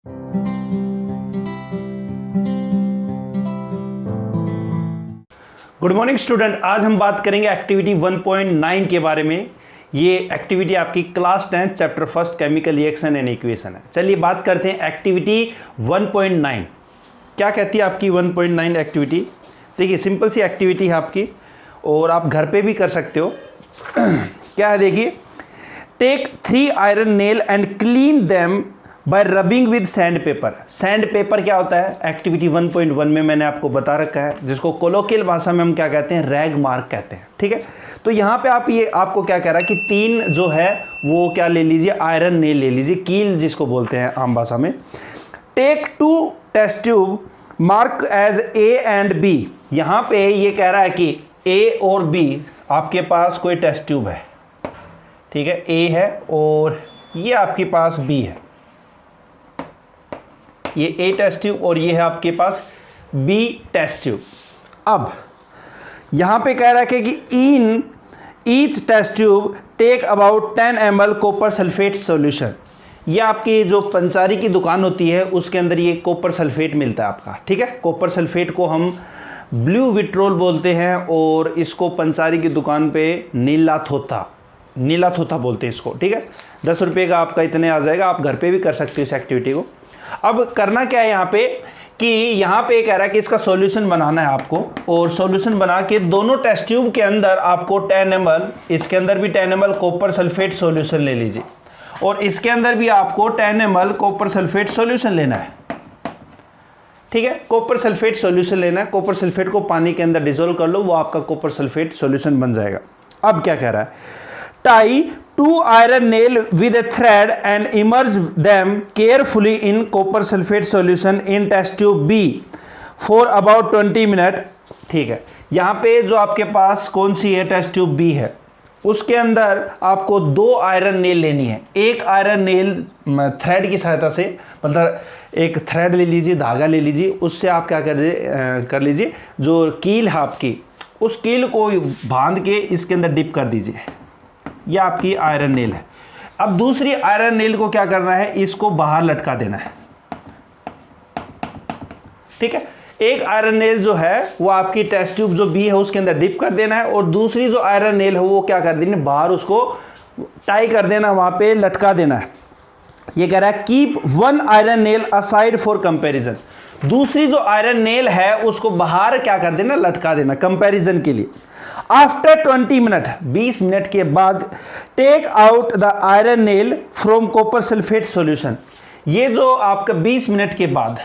Good morning student, आज हम बात करेंगे एक्टिविटी 1.9 के बारे में। ये एक्टिविटी आपकी class 10 chapter first chemical reaction and equation है। चलिए बात करते हैं एक्टिविटी 1.9 क्या कहती है आपकी 1.9 एक्टिविटी। देखिए सिंपल सी एक्टिविटी है आपकी और आप घर पे भी कर सकते हो। क्या है देखिए, take 3 iron nail and clean them by rubbing with sand paper. Sand paper क्या होता है, एक्टिविटी 1.1 में मैंने आपको बता रखा है, जिसको कोलोकियल भाषा में हम क्या कहते हैं, रैग मार्क कहते हैं। ठीक है, तो यहाँ पे आप ये आपको क्या कह रहा है कि 3 जो है वो क्या ले लीजिए, आयरन नेल ले लीजिए, कील जिसको बोलते हैं आम भाषा में। Take 2 test tube mark as A and B. यहाँ पे ये कह रहा है कि ए और बी आपके पास कोई टेस्ट ट्यूब है, ठीक है, ए है और ये आपके पास बी है, ये ए टेस्ट ट्यूब और ये है आपके पास बी टेस्ट ट्यूब। अब यहाँ पे कह रहा है कि in each test tube take about 10 ml copper sulphate solution. ये आपकी जो पंसारी की दुकान होती है उसके अंदर ये कॉपर सल्फेट मिलता है आपका, ठीक है। कॉपर सल्फेट को हम ब्लू विट्रोल बोलते हैं और इसको पंसारी की दुकान पे नीला थोथा बोलते हैं इसको, ठीक है। 10 रुपये का आपका इतने आ जाएगा, आप घर पे भी कर सकते हो इस एक्टिविटी को। अब करना क्या है यहाँ पे कि यहाँ पे कह रहा है कि इसका सॉल्यूशन बनाना है आपको, और सॉल्यूशन बना के दोनों टेस्ट ट्यूब के अंदर आपको 10 ml, इसके अंदर भी 10 ml कॉपर सल्फेट सॉल्यूशन ले लीजिए और इसके अंदर भी आपको 10 ml कॉपर सल्फेट सॉल्यूशन लेना है, ठीक है। कॉपर सल्फेट सॉल्यूशन लेना है, कॉपर सल्फेट को पानी के अंदर डिसॉल्व कर लो, वो आपका कॉपर सल्फेट सॉल्यूशन बन जाएगा। अब क्या कह रहा है, tie 2 iron nail with a thread and immerse them carefully in copper sulfate solution in test tube B for about 20 minutes। ठीक है, यहाँ पे जो आपके पास कौन सी है, टेस्ट ट्यूब B है, उसके अंदर आपको 2 आयरन नेल लेनी है। एक आयरन नेल थ्रेड की सहायता से, मतलब एक थ्रेड ले लीजिए, धागा ले लीजिए, उससे आप क्या कर लीजिए, जो कील है आपकी, उस कील को बांध के इसके अंदर डिप कर दीजिए। यह आपकी आयरन नेल है। अब दूसरी आयरन नेल को क्या करना है, इसको बाहर लटका देना है, ठीक है। एक आयरन नेल जो है वो आपकी टेस्ट ट्यूब जो बी है उसके अंदर डिप कर देना है और दूसरी जो आयरन नेल है वो क्या कर देनी है, बाहर उसको टाई कर देना, वहां पे लटका देना है। ये कह रहा है keep 1 iron nail aside for comparison. दूसरी जो आयरन नेल है उसको बाहर क्या कर देना, लटका देना कंपैरिजन के लिए। आफ्टर 20 मिनट, 20 मिनट के बाद, take out the iron nail from copper sulphate solution. ये जो आपका 20 मिनट के बाद,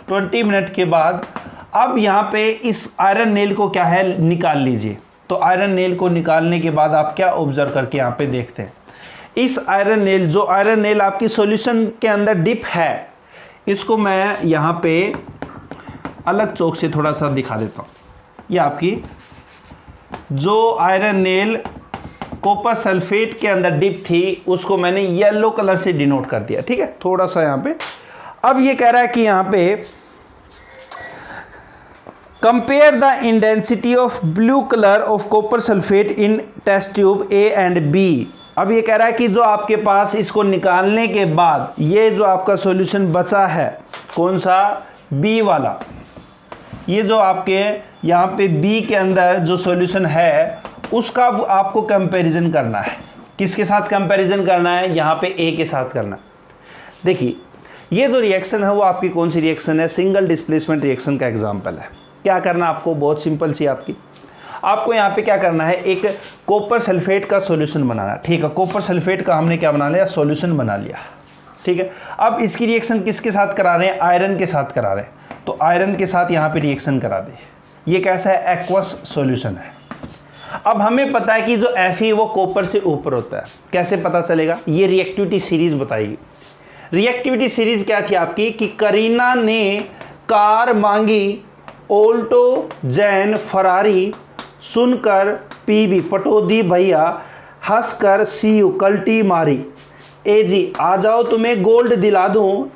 20 मिनट के बाद, अब यहाँ पे इस आयरन नेल को क्या है, निकाल लीजिए। तो आयरन नेल को निकालने के बाद आप क्या ऑब्जर्व करके यहाँ पे देखते हैं, इस आयरन नेल, जो आयरन नेल आपकी सॉल्यूशन के अंदर डिप है, इसको मैं यहाँ पे अलग चौक से थोड़ा सा दिखा देता हूँ। ये आपकी जो आयरन नेल कॉपर सल्फेट के अंदर डिप थी उसको मैंने येलो कलर से डिनोट कर दिया, ठीक है, थोड़ा सा यहाँ पे। अब ये कह रहा है कि यहाँ पे compare the intensity of blue colour of copper sulphate in test tube A and B. अब ये कह रहा है कि जो आपके पास इसको निकालने के बाद ये जो आपका सॉल्यूशन बचा है, कौन सा, बी वाला, ये जो आपके यहाँ पे बी के अंदर जो सॉल्यूशन है उसका आपको कंपैरिजन करना है। किसके साथ कंपैरिजन करना है, यहाँ पे ए के साथ करना। देखिए ये जो रिएक्शन है वो आपकी कौन सी रिएक्शन है, सिंगल डिस्प्लेसमेंट रिएक्शन का एग्जांपल है। क्या करना आपको, बहुत सिंपल सी आपको यहाँ पे क्या करना है, एक कॉपर सल्फेट का सॉल्यूशन बनाना, ठीक है। कॉपर सल्फेट का हमने क्या बना लिया, सॉल्यूशन बना लिया, ठीक है। अब इसकी रिएक्शन किसके साथ करा रहे हैं, आयरन के साथ करा रहे हैं, तो आयरन के साथ यहाँ पे रिएक्शन करा दे। ये कैसा है, एक्वस सॉल्यूशन है। अब हमें पता है कि जो Fe वो कॉपर से ऊपर होता है, कैसे पता चलेगा, ये रिएक्टिविटी सीरीज बताएगी। रिएक्टिविटी सीरीज क्या थी आपकी कि करीना ने कार मांगी, ऑल्टो जैन फरारी, सुनकर पीबी पटोदी भैया, हंसकर सीयू कल्टी मारी, ए जी आ जाओ तुम्हें गोल्ड दिला दूं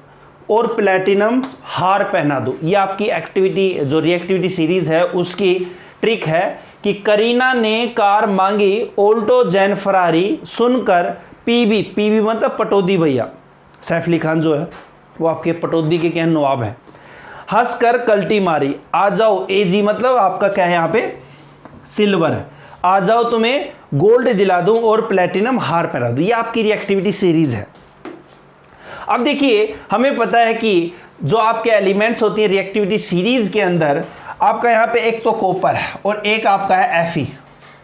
और प्लेटिनम हार पहना दूं। ये आपकी एक्टिविटी जो रिएक्टिविटी सीरीज है उसकी ट्रिक है कि करीना ने कार मांगी, ऑल्टो जैन फरारी, सुनकर पीबी मतलब पटोदी भैया, सैफ अली खान जो है, वो आपके पटौदी के क्या नवाब हैं। हंस कर कल्टी मारी, आ जाओ एजी मतलब आपका क्या है यहाँ पे सिल्वर है, आ जाओ तुम्हें गोल्ड दिला दूं और प्लेटिनम हार पहना दूं, ये आपकी रिएक्टिविटी सीरीज है। अब देखिए हमें पता है कि जो आपके एलिमेंट्स होती हैं रिएक्टिविटी सीरीज के अंदर, आपका यहाँ पे एक तो कॉपर है और एक आपका है Fe,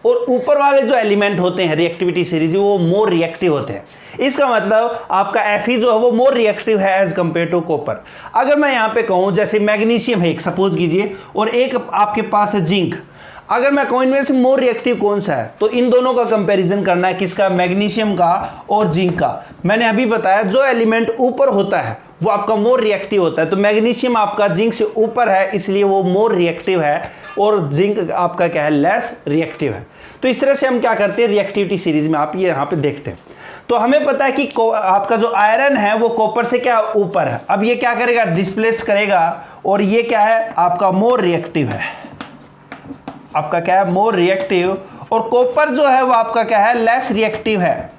और ऊपर वाले जो एलिमेंट होते हैं रिएक्टिविटी सीरीज वो मोर रिएक्टिव होते हैं। इसका मतलब आपका Fe जो है वो मोर रिएक्टिव है एज कंपेयर टू कॉपर। अगर मैं यहाँ पे कहूँ जैसे मैग्नीशियम है एक सपोज कीजिए और एक आपके पास है जिंक, अगर मैं कहूँ इनमें से मोर रिएक्टिव कौन सा है, तो इन दोनों का कंपैरिजन करना है, किसका, मैग्नीशियम का और जिंक का। मैंने अभी बताया जो एलिमेंट ऊपर होता है वो आपका मोर रिएक्टिव होता है, तो मैग्नीशियम आपका जिंक से ऊपर है इसलिए वो मोर रिएक्टिव है और जिंक आपका क्या है लेस रिएक्टिव है। तो इस तरह से हम क्या करते हैं रिएक्टिविटी सीरीज में, आप ये यहाँ पे देखते हैं। तो हमें पता है कि आपका जो आयरन है वो कॉपर से क्या ऊपर है, अब ये क्या करेगा डिस्प्लेस करेगा और ये क्या है आपका मोर रिएक्टिव है, आपका क्या है मोर रिएक्टिव, और कॉपर जो है वो आपका क्या है लेस रिएक्टिव है,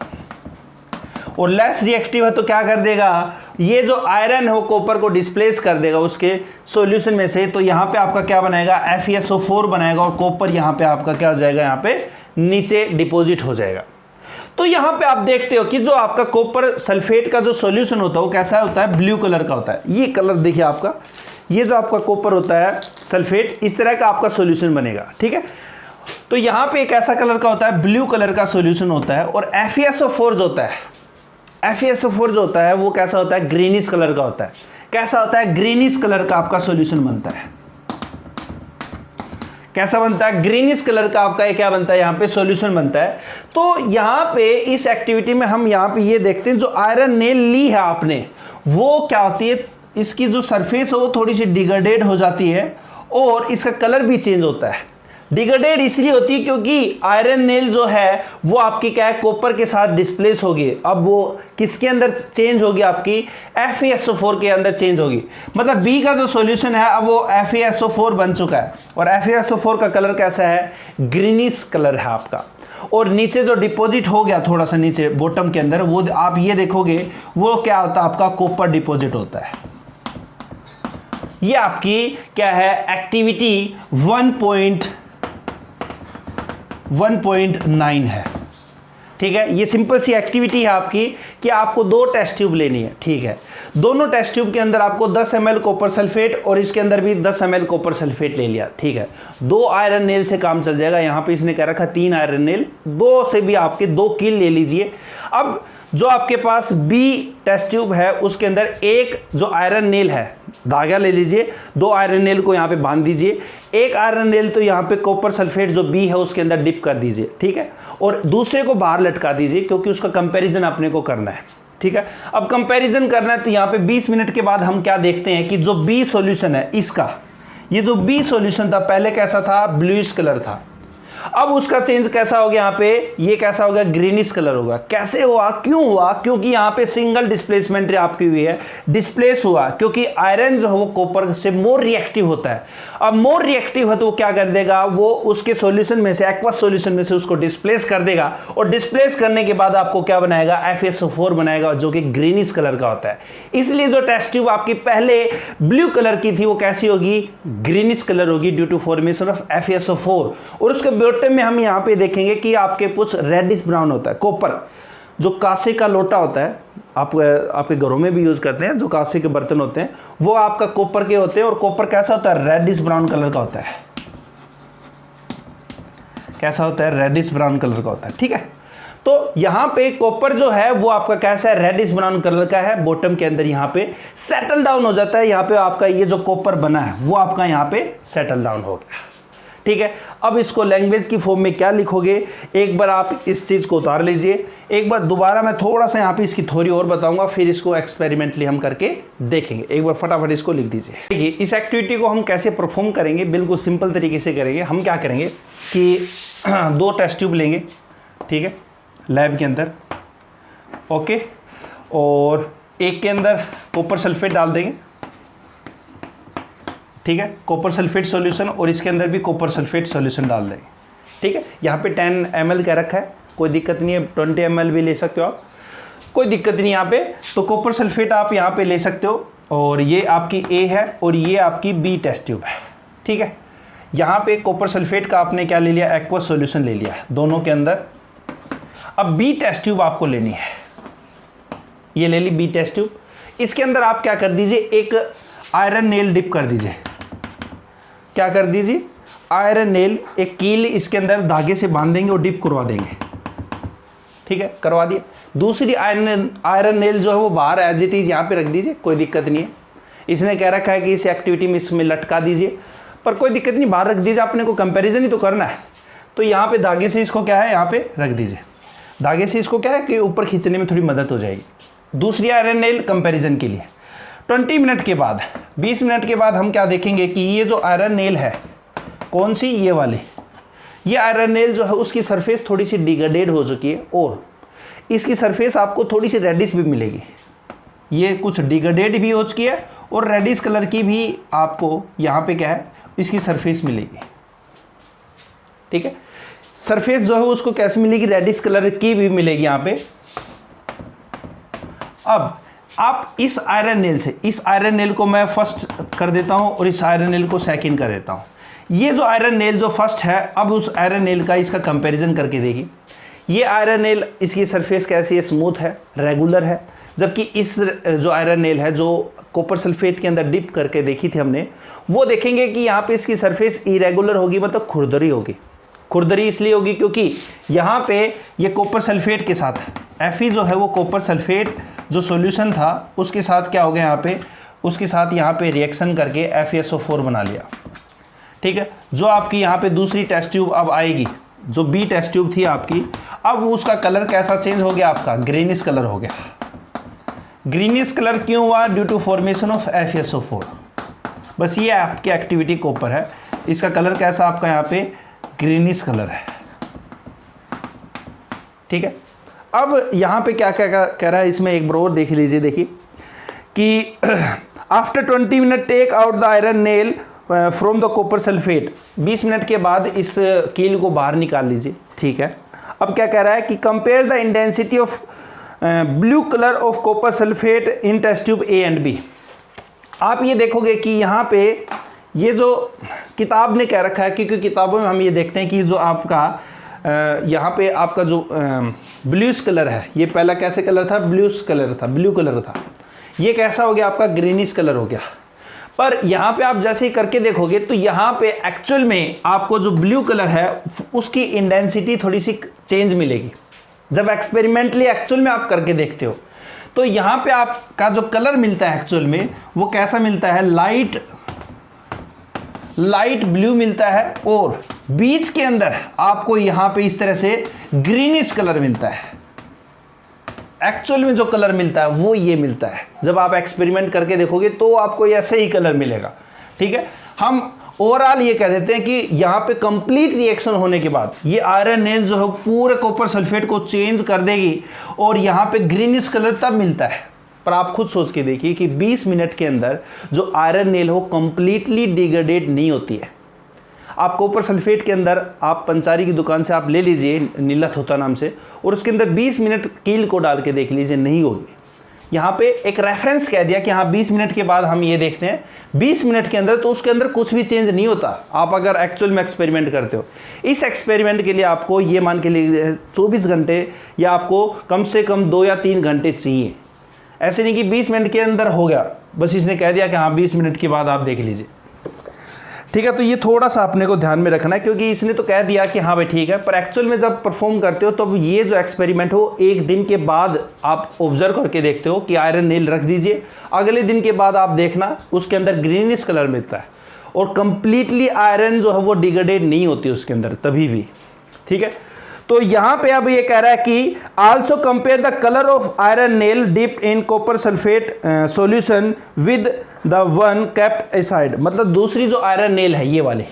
और लेस रिएक्टिव है तो क्या कर देगा ये जो आयरन है वो कॉपर को डिस्प्लेस कर देगा उसके सॉल्यूशन में से, तो यहाँ पे आपका क्या बनाएगा FeSO4 बनाएगा और कॉपर यहाँ पे आपका क्या हो जाएगा यहाँ पे नीचे डिपॉजिट हो जाएगा। तो यहाँ पे आप देखते हो कि जो आपका कॉपर सल्फेट का जो सॉल्यूशन होता है वो कैसा होता है, ब्लू कलर का होता है। ये कलर देखिए आपका, ये जो आपका कॉपर होता है सल्फेट, इस तरह का आपका सॉल्यूशन बनेगा, ठीक है। तो यहाँ पे एक ऐसा कलर का होता है ब्लू कलर का सॉल्यूशन होता है, और FeSO4 जो होता है, FeSO4 जो होता है वो कैसा होता है ग्रीनिश कलर का होता है। कैसा होता है ग्रीनिश कलर का आपका सॉल्यूशन बनता है, कैसा बनता है ग्रीनिश कलर का आपका क्या बनता है यहाँ पे सॉल्यूशन बनता है। तो यहाँ पे इस एक्टिविटी में हम यहाँ पे ये देखते हैं जो आयरन नेल ली है आपने वो क्या होती है, इसकी जो सरफेस है वो थोड़ी सी डिग्रेडेड हो जाती है और इसका कलर भी चेंज होता है। डिग्रेडेड इसलिए होती है क्योंकि आयरन नेल जो है वो आपकी क्या है कॉपर के साथ डिस्प्लेस होगी, अब वो किसके अंदर चेंज होगी आपकी FeSO4 के अंदर चेंज होगी, मतलब B का जो सॉल्यूशन है अब वो FeSO4 बन चुका है, और FeSO4 का कलर कैसा है ग्रीनिश कलर है आपका, और नीचे जो डिपॉजिट हो गया थोड़ा सा नीचे बॉटम के अंदर वो आप ये देखोगे वो क्या होता है आपका कॉपर डिपॉजिट होता है। ये आपकी क्या है एक्टिविटी 1.9 है, ठीक है। ये सिंपल सी एक्टिविटी है आपकी कि आपको 2 टेस्ट ट्यूब लेनी है, ठीक है। दोनों टेस्ट ट्यूब के अंदर आपको 10 ml कॉपर सल्फेट और इसके अंदर भी 10 ml कॉपर सल्फेट ले लिया, ठीक है। 2 आयरन नेल से काम चल जाएगा। यहाँ पे इसने कह रखा 3 आयरन नेल, 2 से भी आपके 2 कील ले लीजिए। अब जो आपके पास B टेस्ट ट्यूब है उसके अंदर एक जो आयरन नेल है धागा ले लीजिए, 2 आयरन नेल को यहाँ पे बांध दीजिए, एक आयरन नेल तो यहाँ पे कॉपर सल्फेट जो B है उसके अंदर डिप कर दीजिए, ठीक है, और दूसरे को बाहर लटका दीजिए क्योंकि उसका कंपैरिजन अपने को करना है, ठीक है। अब कंपैरिजन करना है तो यहाँ पे 20 मिनट के बाद हम क्या देखते हैं कि जो B सॉल्यूशन है इसका, ये जो B सॉल्यूशन था पहले कैसा था ब्लूइश कलर था, अब उसका चेंज कैसा हो गया यहाँ पे, ये कैसा हो गया ग्रीनिश कलर होगा। कैसे हुआ, क्यों हुआ, क्योंकि यहाँ पे सिंगल डिस्प्लेसमेंट आपकी हुई है, डिस्प्लेस हुआ क्योंकि आयरन जो है वो कॉपर से मोर रिएक्टिव होता है। अब मोर रिएक्टिव है तो वो क्या कर देगा, वो उसके सॉल्यूशन में से एक्वस सॉल्यूशन में से उसको डिस्प्लेस कर देगा, और डिस्प्लेस करने के बाद आपको क्या बनाएगा FeSO4 बनाएगा जो कि ग्रीनिश कलर का होता है। इसलिए जो टेस्ट ट्यूब आपकी पहले ब्लू कलर की थी वो कैसी होगी, ग्रीनिश कलर होगी due to formation of FeSO4। और उसके बॉटम में हम यहाँ पे देखेंगे कि आपके कुछ रेडिश ब्राउन होता है। कॉपर जो कांसे का लोटा होता है, आप आपके घरों में भी यूज़ करते हैं, जो कांसे के बर्तन होते हैं वो आपका कॉपर के होते हैं, और कॉपर कैसा होता है रेडिश ब्राउन कलर का होता है। कैसा होता है रेडिश ब्राउन कलर का होता है, ठीक है। तो यहाँ पे कॉपर जो है वो आपका कैसा है रेडिश ब्राउन कलर का है, बॉटम के अंदर यहाँ पे सेटल डाउन हो जाता है। यहाँ पे आपका ये जो कॉपर बना है वो आपका यहाँ पे सेटल डाउन हो गया, ठीक है। अब इसको लैंग्वेज की फॉर्म में क्या लिखोगे, एक बार आप इस चीज़ को उतार लीजिए, एक बार दोबारा मैं थोड़ा सा यहाँ पे इसकी थ्योरी और बताऊंगा, फिर इसको एक्सपेरिमेंटली हम करके देखेंगे। एक बार फटाफट इसको लिख दीजिए। देखिए इस एक्टिविटी को हम कैसे परफॉर्म करेंगे, बिल्कुल सिंपल तरीके से करेंगे। हम क्या करेंगे कि 2 टेस्ट ट्यूब लेंगे, ठीक है, लैब के अंदर, ओके, और एक के अंदर कॉपर सल्फेट डाल देंगे, ठीक है, कॉपर सल्फेट सॉल्यूशन, और इसके अंदर भी कॉपर सल्फेट सॉल्यूशन डाल देंगे, ठीक है। यहाँ पे 10 ml का रखा है, कोई दिक्कत नहीं है, 20 ml भी ले सकते हो आप, कोई दिक्कत नहीं यहाँ पे। तो कॉपर सल्फेट आप यहाँ पे ले सकते हो, और ये आपकी ए है और ये आपकी बी टेस्ट ट्यूब है। ठीक है, यहाँ पे कॉपर सल्फेट का आपने क्या ले लिया, एक्वस सॉल्यूशन ले लिया है दोनों के अंदर। अब बी टेस्ट ट्यूब आपको लेनी है, ये ले ली बी टेस्ट ट्यूब। इसके अंदर आप क्या कर दीजिए, एक आयरन नेल डिप कर दीजिए। क्या कर दीजिए, आयरन नेल, एक कील इसके अंदर धागे से बांध देंगे और डिप करवा देंगे। ठीक है, करवा दिए। दूसरी आयरन नेल जो है वो बाहर एज इट इज़ यहाँ पे रख दीजिए, कोई दिक्कत नहीं है। इसने कह रखा है कि इस एक्टिविटी में इसमें लटका दीजिए, पर कोई दिक्कत नहीं, बाहर रख दीजिए, आपने को कंपैरिजन ही तो करना है। तो यहाँ पे धागे से इसको क्या है, यहाँ पे रख दीजिए। धागे से इसको क्या है कि ऊपर खींचने में थोड़ी मदद हो जाएगी। दूसरी आयरन नेल कंपैरिजन के लिए 20 मिनट के बाद, 20 मिनट के बाद हम क्या देखेंगे कि ये जो आयरन नेल है, कौन सी, ये वाली, ये आयरन नेल जो है उसकी सरफेस थोड़ी सी डिग्रेडेड हो चुकी है और इसकी सरफेस आपको थोड़ी सी रेडिश भी मिलेगी। ये कुछ डिग्रेडेड भी हो चुकी है और रेडिश कलर की भी आपको यहाँ पे क्या है, इसकी सरफेस मिलेगी। ठीक है, सरफेस जो है उसको कैसे मिलेगी, रेडिश कलर की भी मिलेगी यहाँ पे। अब आप इस आयरन नेल से, इस आयरन नेल को मैं फर्स्ट कर देता हूँ और इस आयरन नेल को सेकंड कर देता हूँ। ये जो आयरन नेल जो फर्स्ट है, अब उस आयरन नेल का इसका कंपैरिजन करके देखिए। ये आयरन नेल, इसकी सरफेस कैसी है, स्मूथ है, रेगुलर है, जबकि इस जो आयरन नेल है जो कॉपर सल्फेट के अंदर डिप करके देखी थी हमने, वो देखेंगे कि यहाँ पे इसकी सरफेस इरेगुलर होगी, मतलब खुरदरी होगी। खुरदरी इसलिए होगी क्योंकि यहाँ पे ये कॉपर सल्फेट के साथ Fe जो है वो कॉपर सल्फेट जो सॉल्यूशन था उसके साथ क्या हो गया, यहाँ पे उसके साथ यहाँ पे रिएक्शन करके FeSO4 बना लिया। ठीक है, जो आपकी यहाँ पे दूसरी टेस्ट ट्यूब अब आएगी, जो बी टेस्ट ट्यूब थी आपकी, अब उसका कलर कैसा चेंज हो गया, आपका ग्रीनिश कलर हो गया। ग्रीनिश कलर क्यों हुआ, due to formation of FeSO4। बस ये आपकी एक्टिविटी कॉपर है, इसका कलर कैसा आपका यहाँ पे ग्रीनिश कलर है। ठीक है, अब यहाँ पे क्या क्या कह रहा है, इसमें एक बार और देख लीजिए, देखिए कि after 20 minute take out the iron nail from the copper sulphate. 20 minute के बाद इस कील को बाहर निकाल लीजिए। ठीक है, अब क्या कह रहा है कि compare the intensity of blue colour of copper sulphate in test tube A and B. आप ये देखोगे कि यहाँ पे ये जो किताब ने कह रखा है, क्योंकि किताबों में हम ये देखते हैं कि जो आपका यहाँ पे आपका जो ब्लूस कलर है, ये पहला कैसे कलर था, ब्लूस कलर था, ब्लू कलर था, ये कैसा हो गया आपका ग्रीनिश कलर हो गया। पर यहाँ पे आप जैसे ही करके देखोगे तो यहाँ पे एक्चुअल में आपको जो ब्लू कलर है उसकी इंटेंसिटी थोड़ी सी चेंज मिलेगी। जब एक्सपेरिमेंटली एक्चुअल में आप करके देखते हो तो यहाँ पे आपका जो कलर मिलता है एक्चुअल में वो कैसा मिलता है, लाइट ब्लू मिलता है और बीच के अंदर आपको यहाँ पे इस तरह से ग्रीनिश कलर मिलता है। एक्चुअल में जो कलर मिलता है वो ये मिलता है। जब आप एक्सपेरिमेंट करके देखोगे तो आपको ऐसे ही कलर मिलेगा। ठीक है, हम ओवरऑल ये कह देते हैं कि यहाँ पे कंप्लीट रिएक्शन होने के बाद ये आयरन नेल जो है पूरे कॉपर सल्फेट को चेंज कर देगी और यहाँ पे ग्रीनिश कलर तब मिलता है। पर आप खुद सोच के देखिए कि 20 मिनट के अंदर जो आयरन नेल हो कंप्लीटली डिग्रेडेड नहीं होती है। आप कॉपर सल्फेट के अंदर आप पंसारी की दुकान से आप ले लीजिए नीलत होता नाम से, और उसके अंदर 20 मिनट कील को डाल के देख लीजिए, नहीं होगी। यहाँ पे एक रेफरेंस कह दिया कि हाँ 20 मिनट के बाद हम ये देखते हैं, 20 मिनट के अंदर तो उसके अंदर कुछ भी चेंज नहीं होता। आप अगर एक्चुअल में एक्सपेरिमेंट करते हो, इस एक्सपेरिमेंट के लिए आपको ये मान के लिए 24 घंटे या आपको कम से कम 2 या 3 घंटे चाहिए। ऐसे नहीं कि 20 मिनट के अंदर हो गया, बस इसने कह दिया कि हाँ 20 मिनट के बाद आप देख लीजिए। ठीक है, तो ये थोड़ा सा अपने को ध्यान में रखना है, क्योंकि इसने तो कह दिया कि हाँ भाई ठीक है, पर एक्चुअल में जब परफॉर्म करते हो तो ये जो एक्सपेरिमेंट हो 1 दिन के बाद आप ऑब्जर्व करके देखते हो कि आयरन नेल रख दीजिए, अगले दिन के बाद आप देखना उसके अंदर ग्रीनिश कलर मिलता है और कंप्लीटली आयरन जो है वो डिग्रेडेड नहीं होती उसके अंदर तभी भी। ठीक है, तो यहाँ पे अब ये कह रहा है कि also compare the colour of iron nail dip in copper sulphate solution with the one kept aside. मतलब दूसरी जो आयरन नेल है ये वाले,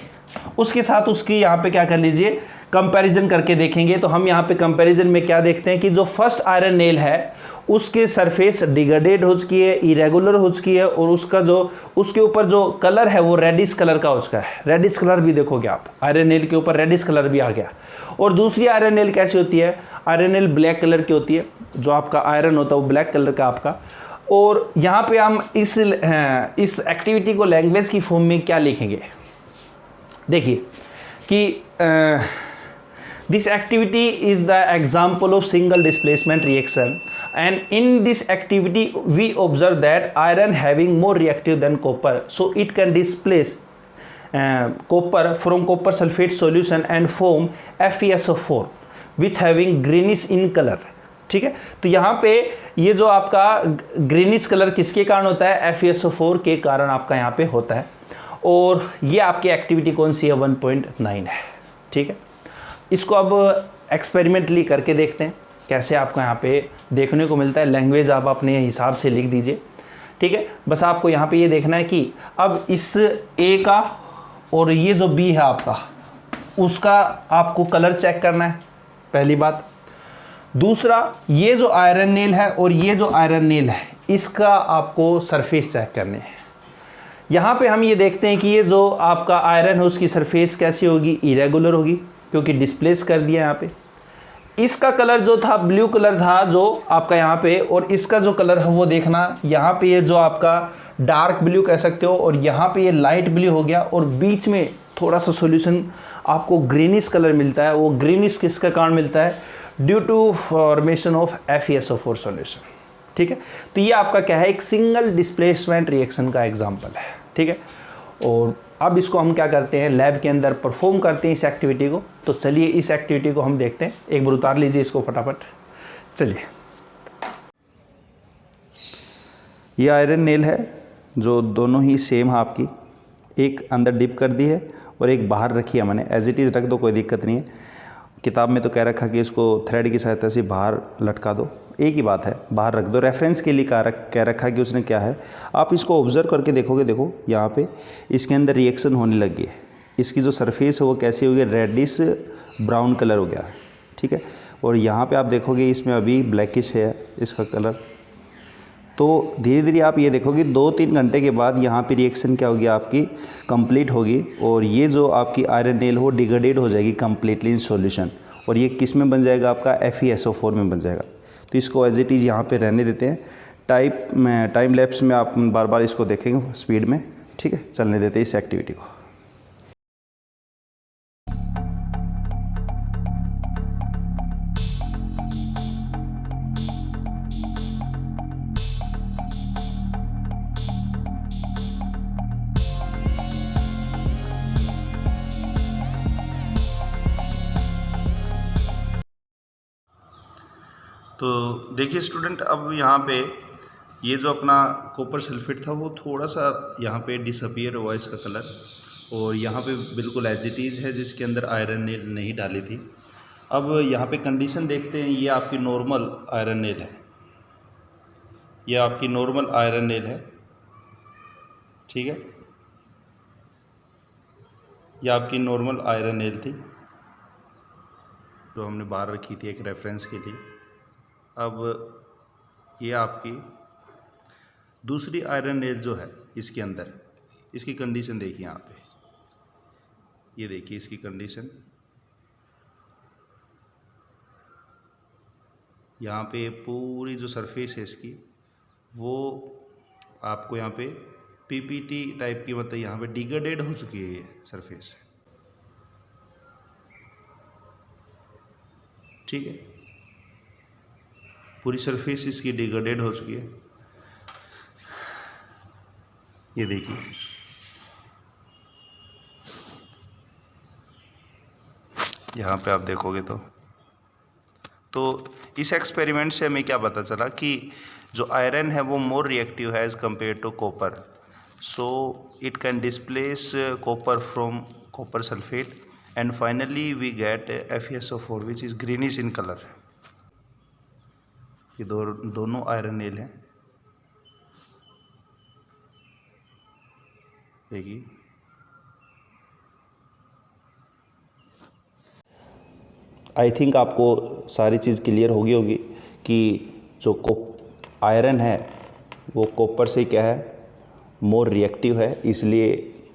उसके साथ उसकी यहाँ पे क्या कर लीजिए, कंपैरिजन करके देखेंगे। तो हम यहाँ पे कंपैरिजन में क्या देखते हैं कि जो फर्स्ट आयरन नेल है उसके सरफेस डिग्रेडेड हो चुकी है, इरेगुलर हो चुकी है और उसका जो उसके ऊपर जो कलर है वो रेडिश कलर का हो चुका है। रेडिश कलर भी देखोगे आप, आयरन नेल के ऊपर रेडिश कलर भी आ गया। और दूसरी आयरन नेल कैसी होती है, आयरन नेल ब्लैक कलर की होती है, जो आपका आयरन होता है वो ब्लैक कलर का आपका और यहाँ पे हम इस एक्टिविटी को लैंग्वेज की फॉर्म में क्या लिखेंगे, देखिए कि this activity is the example of single displacement reaction and in this activity we observe that iron having more reactive than copper, so it can displace copper from copper sulfate solution and form FeSO4 which having greenish in color। ठीक है, तो यहाँ पे ये जो आपका greenish colour किसके कारण होता है, FeSO4 के कारण आपका यहाँ पे होता है। और ये आपकी एक्टिविटी कौन सी है, 1.9 है। ठीक है, इसको अब एक्सपेरिमेंटली करके देखते हैं कैसे आपको यहाँ पे देखने को मिलता है। लैंग्वेज आप अपने हिसाब से लिख दीजिए। ठीक है, बस आपको यहाँ पे ये देखना है कि अब इस ए का और ये जो बी है आपका, उसका आपको कलर चेक करना है, पहली बात। दूसरा, ये जो आयरन नेल है और ये जो आयरन नेल है, इसका आपको सरफेस चेक करनी है। यहाँ पे हम ये देखते हैं कि ये जो आपका आयरन है उसकी सरफेस कैसी होगी, इरेगुलर होगी, क्योंकि डिस्प्लेस कर दिया यहाँ पे। इसका कलर जो था ब्लू कलर था जो आपका यहाँ पे, और इसका जो कलर है वो देखना, यहाँ पे ये जो आपका डार्क ब्लू कह सकते हो और यहाँ पे ये लाइट ब्लू हो गया, और बीच में थोड़ा सा सॉल्यूशन आपको ग्रीनिश कलर मिलता है। वो ग्रीनिश किसके कारण मिलता है, due to formation of FeSO4 solution. ठीक है, तो ये आपका क्या है, एक सिंगल डिस्प्लेसमेंट रिएक्शन का एग्जांपल है। ठीक है, और अब इसको हम क्या करते हैं, लैब के अंदर परफॉर्म करते हैं इस एक्टिविटी को। तो चलिए इस एक्टिविटी को हम देखते हैं। एक बार उतार लीजिए इसको फटाफट। चलिए, ये आयरन नेल है जो दोनों ही सेम है आपकी, एक अंदर डिप कर दी है और एक बाहर रखी है मैंने। एज इट इज़ रख दो, कोई दिक्कत नहीं है। किताब में तो कह रखा कि इसको थ्रेड की सहायता से बाहर लटका दो, एक ही बात है, बाहर रख दो। रेफरेंस के लिए कह रखा कि उसने क्या है, आप इसको ऑब्जर्व करके देखोगे, देखो यहाँ पे इसके अंदर रिएक्शन होने लगी है। इसकी जो सरफेस है वो कैसी हो गई, रेडिश ब्राउन कलर हो गया। ठीक है, और यहाँ पे आप देखोगे इसमें अभी ब्लैकिश है इसका कलर। तो धीरे धीरे आप ये देखोगे 2-3 घंटे के बाद यहाँ पे रिएक्शन क्या होगी आपकी, कंप्लीट होगी, और ये जो आपकी आयरन नेल हो डिग्रेडेड हो जाएगी कम्प्लीटली इन सॉल्यूशन, और ये किस में बन जाएगा आपका, FeSO4 में बन जाएगा। तो इसको एज इट इज़ यहाँ पे रहने देते हैं। टाइम लैप्स में आप बार बार इसको देखेंगे स्पीड में। ठीक है, चलने देते हैं इस एक्टिविटी को। तो देखिए स्टूडेंट, अब यहाँ पे ये जो अपना कॉपर सल्फेट था वो थोड़ा सा यहाँ पे डिसअपियर हुआ इसका कलर, और यहाँ पे बिल्कुल एज इट इज़ है जिसके अंदर आयरन नेल नहीं डाली थी। अब यहाँ पे कंडीशन देखते हैं। ये आपकी नॉर्मल आयरन नेल है, ये आपकी नॉर्मल आयरन नेल है। ठीक है, ये आपकी नॉर्मल आयरन नेल थी जो हमने बाहर रखी थी एक रेफरेंस के लिए। अब ये आपकी दूसरी आयरन नेल जो है इसके अंदर, इसकी कंडीशन देखिए यहाँ पे, ये देखिए इसकी कंडीशन। यहाँ पे पूरी जो सरफेस है इसकी वो आपको यहाँ पे PPT टाइप की, मतलब यहाँ पे डिग्रेडेड हो चुकी है ये सरफेस। ठीक है, पूरी सरफेस इसकी डिग्रेडेड हो चुकी है। ये देखिए, यहाँ पे आप देखोगे तो इस एक्सपेरिमेंट से हमें क्या पता चला कि जो आयरन है वो मोर रिएक्टिव है as compared to copper, so it can displace copper from copper sulphate and finally we get FeSO4 which is greenish in colour. ये दोनों आयरन नेल हैं, देखिए। आई थिंक आपको सारी चीज़ क्लियर होगी कि जो आयरन है वो कॉपर से क्या है, मोर रिएक्टिव है, इसलिए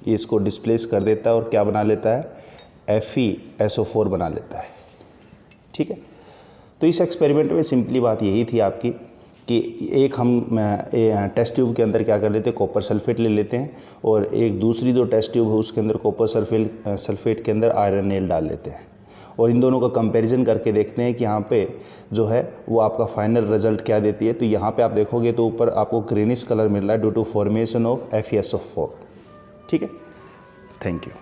इसको डिस्प्लेस कर देता है और क्या बना लेता है, FeSO4 बना लेता है। ठीक है, तो इस एक्सपेरिमेंट में सिंपली बात यही थी आपकी कि एक हम टेस्ट ट्यूब के अंदर क्या कर लेते हैं, कॉपर सल्फेट ले लेते हैं, और एक दूसरी जो टेस्ट ट्यूब है उसके अंदर कॉपर सल्फेट के अंदर आयरन नेल डाल लेते हैं, और इन दोनों का कंपैरिजन करके देखते हैं कि यहाँ पे जो है वो आपका फाइनल रिजल्ट क्या देती है। तो यहाँ पे आप देखोगे तो ऊपर आपको ग्रीनिश कलर मिल रहा है due to formation of FeSO4। ठीक है, थैंक यू।